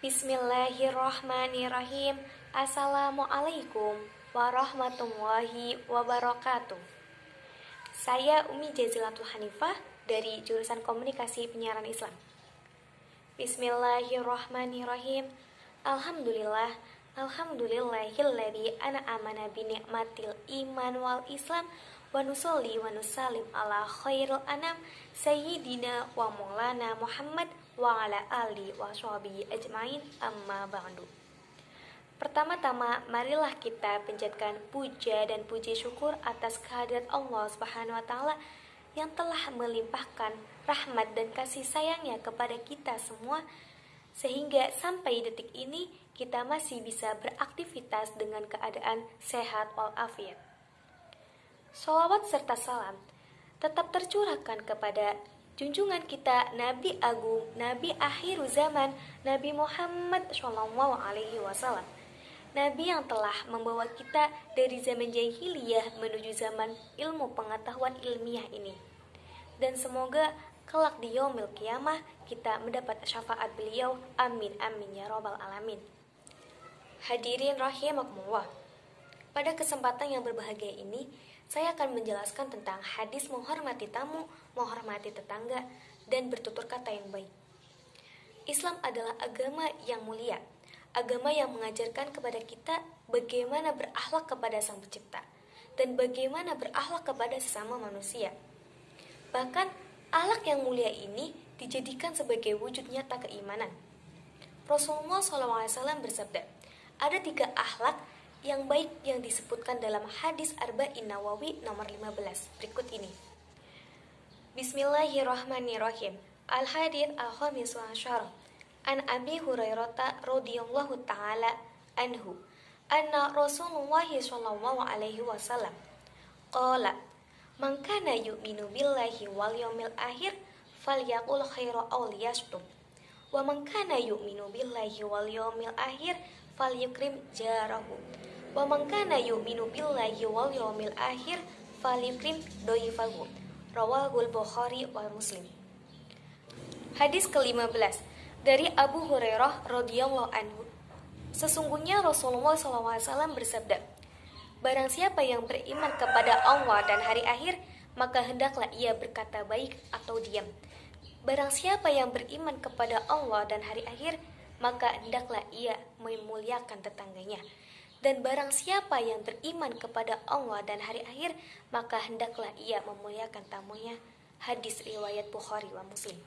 Bismillahirrahmanirrahim. Assalamualaikum warahmatullahi wabarakatuh. Saya Umi Jazilatul Hanifah dari jurusan Komunikasi Penyiaran Islam. Bismillahirrahmanirrahim. Alhamdulillah, alhamdulillahilladzi an'amana bi ni'matil iman wal islam wa nusolli wa nusallim ala khairil anam sayyidina wa maulana Muhammad wa ala ali wa sahbihi ajmain, amma ba'du. Pertama-tama, marilah kita panjatkan puja dan puji syukur atas kehadirat Allah Subhanahu wa taala yang telah melimpahkan rahmat dan kasih sayangnya kepada kita semua, sehingga sampai detik ini kita masih bisa beraktivitas dengan keadaan sehat walafiat. Sholawat serta salam tetap tercurahkan kepada junjungan kita Nabi Agung, Nabi akhir zaman, Nabi Muhammad SAW. Nabi yang telah membawa kita dari zaman jahiliyah menuju zaman ilmu pengetahuan ilmiah ini. Dan semoga kelak di yaumil qiyamah kita mendapat syafaat beliau. Amin amin ya rabbal alamin. Hadirin rahimakumullah. Pada kesempatan yang berbahagia ini, saya akan menjelaskan tentang hadis menghormati tamu, menghormati tetangga, dan bertutur kata yang baik. Islam adalah agama yang mulia, agama yang mengajarkan kepada kita bagaimana berakhlak kepada Sang Pencipta dan bagaimana berakhlak kepada sesama manusia. Bahkan, akhlak yang mulia ini dijadikan sebagai wujud nyata keimanan. Rasulullah SAW bersabda, ada 3 akhlak yang baik yang disebutkan dalam hadis Arba'in Nawawi nomor 15 berikut ini. Bismillahirrahmanirrahim. Al-hadits al-khamis wa asyara. An Abi Hurairah radhiyallahu taala anhu anna Rasulullah sallallahu alaihi wasallam qala man kana yu'minu billahi wal yawmil akhir falyaqul khairan aw liyasmut wa man kana yu'minu billahi wal yawmil akhir falyukrim jarahu wa man kana yu'minu billahi wal yawmil akhir falyukrim dhaifahu. Rawahul Bukhari wa Muslim. Hadis ke-15 dari Abu Hurairah radhiyallahu anhu. Sesungguhnya Rasulullah SAW bersabda, barang siapa yang beriman kepada Allah dan hari akhir, maka hendaklah ia berkata baik atau diam. Barang siapa yang beriman kepada Allah dan hari akhir, maka hendaklah ia memuliakan tetangganya. Dan barang siapa yang beriman kepada Allah dan hari akhir, maka hendaklah ia memuliakan tamunya. Hadis riwayat Bukhari wa Muslim.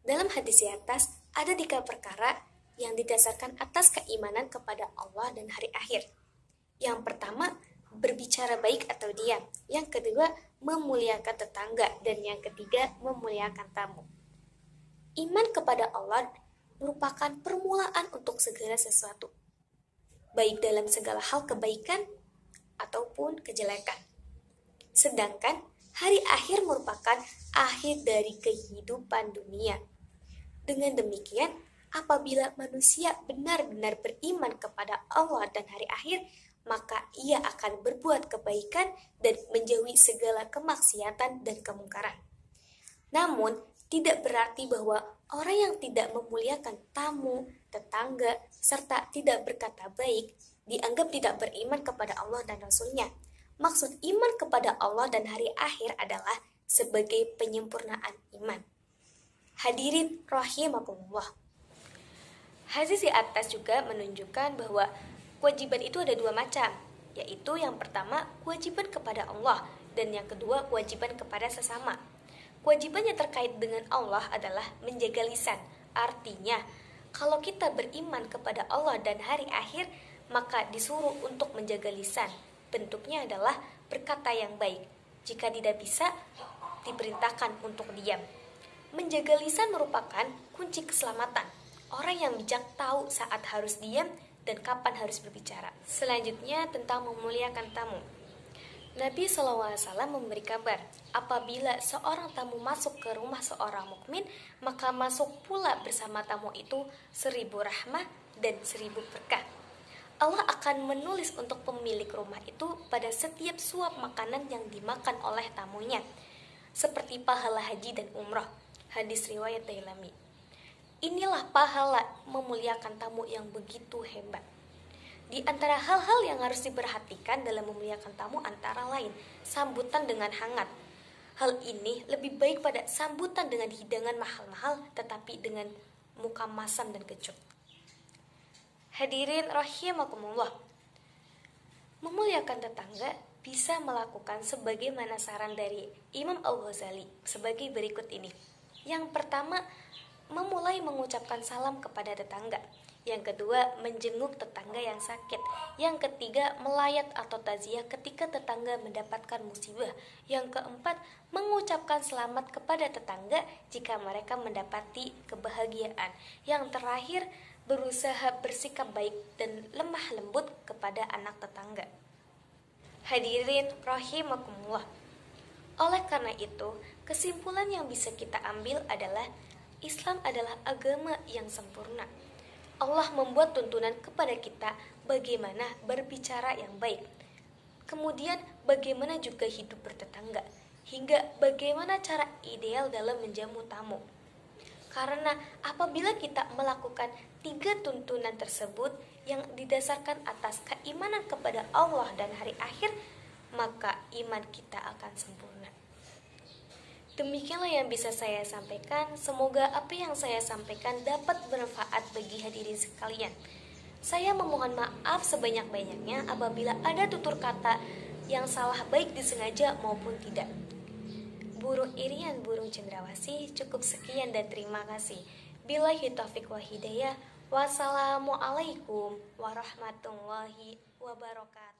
Dalam hadis di atas, ada 3 perkara yang didasarkan atas keimanan kepada Allah dan hari akhir. Yang pertama, berbicara baik atau diam. Yang kedua, memuliakan tetangga. Dan yang ketiga, memuliakan tamu. Iman kepada Allah merupakan permulaan untuk segala sesuatu, baik dalam segala hal kebaikan ataupun kejelekan. Sedangkan hari akhir merupakan akhir dari kehidupan dunia. Dengan demikian, apabila manusia benar-benar beriman kepada Allah dan hari akhir, maka ia akan berbuat kebaikan dan menjauhi segala kemaksiatan dan kemungkaran. Namun, tidak berarti bahwa orang yang tidak memuliakan tamu, tetangga, serta tidak berkata baik, dianggap tidak beriman kepada Allah dan Rasul-Nya. Maksud iman kepada Allah dan hari akhir adalah sebagai penyempurnaan iman. Hadirin rahimakumullah. Hadis di atas juga menunjukkan bahwa kewajiban itu ada 2 macam, yaitu yang pertama kewajiban kepada Allah dan yang kedua kewajiban kepada sesama. Kewajiban yang terkait dengan Allah adalah menjaga lisan. Artinya, kalau kita beriman kepada Allah dan hari akhir, maka disuruh untuk menjaga lisan. Bentuknya adalah berkata yang baik. Jika tidak bisa, diperintahkan untuk diam. Menjaga lisan merupakan kunci keselamatan. Orang yang bijak tahu saat harus diam dan kapan harus berbicara. Selanjutnya tentang memuliakan tamu. Nabi SAW memberi kabar, apabila seorang tamu masuk ke rumah seorang mukmin, maka masuk pula bersama tamu itu 1000 rahmah dan 1000 berkah. Allah akan menulis untuk pemilik rumah itu pada setiap suap makanan yang dimakan oleh tamunya, seperti pahala haji dan umrah. Hadis riwayat Dailami. Inilah pahala memuliakan tamu yang begitu hebat. Di antara hal-hal yang harus diperhatikan dalam memuliakan tamu antara lain, sambutan dengan hangat. Hal ini lebih baik pada sambutan dengan hidangan mahal-mahal tetapi dengan muka masam dan kecut. Hadirin rahimakumullah. Memuliakan tetangga bisa melakukan sebagaimana saran dari Imam Al-Ghazali sebagai berikut ini. Yang pertama, memulai mengucapkan salam kepada tetangga. Yang kedua, menjenguk tetangga yang sakit. Yang ketiga, melayat atau taziah ketika tetangga mendapatkan musibah. Yang keempat, mengucapkan selamat kepada tetangga jika mereka mendapati kebahagiaan. Yang terakhir, berusaha bersikap baik dan lemah lembut kepada anak tetangga. Hadirin rahimakumullah. Oleh karena itu, kesimpulan yang bisa kita ambil adalah Islam adalah agama yang sempurna. Allah membuat tuntunan kepada kita bagaimana berbicara yang baik. Kemudian bagaimana juga hidup bertetangga, hingga bagaimana cara ideal dalam menjamu tamu. Karena apabila kita melakukan 3 tuntunan tersebut yang didasarkan atas keimanan kepada Allah dan hari akhir, maka iman kita akan sempurna. Demikianlah yang bisa saya sampaikan. Semoga apa yang saya sampaikan dapat bermanfaat bagi hadirin sekalian. Saya memohon maaf sebanyak-banyaknya apabila ada tutur kata yang salah baik disengaja maupun tidak. Burung irian burung cendrawasih, cukup sekian dan terima kasih. Billahi taufiq wa hidayah. Wassalamualaikum warahmatullahi wabarakatuh.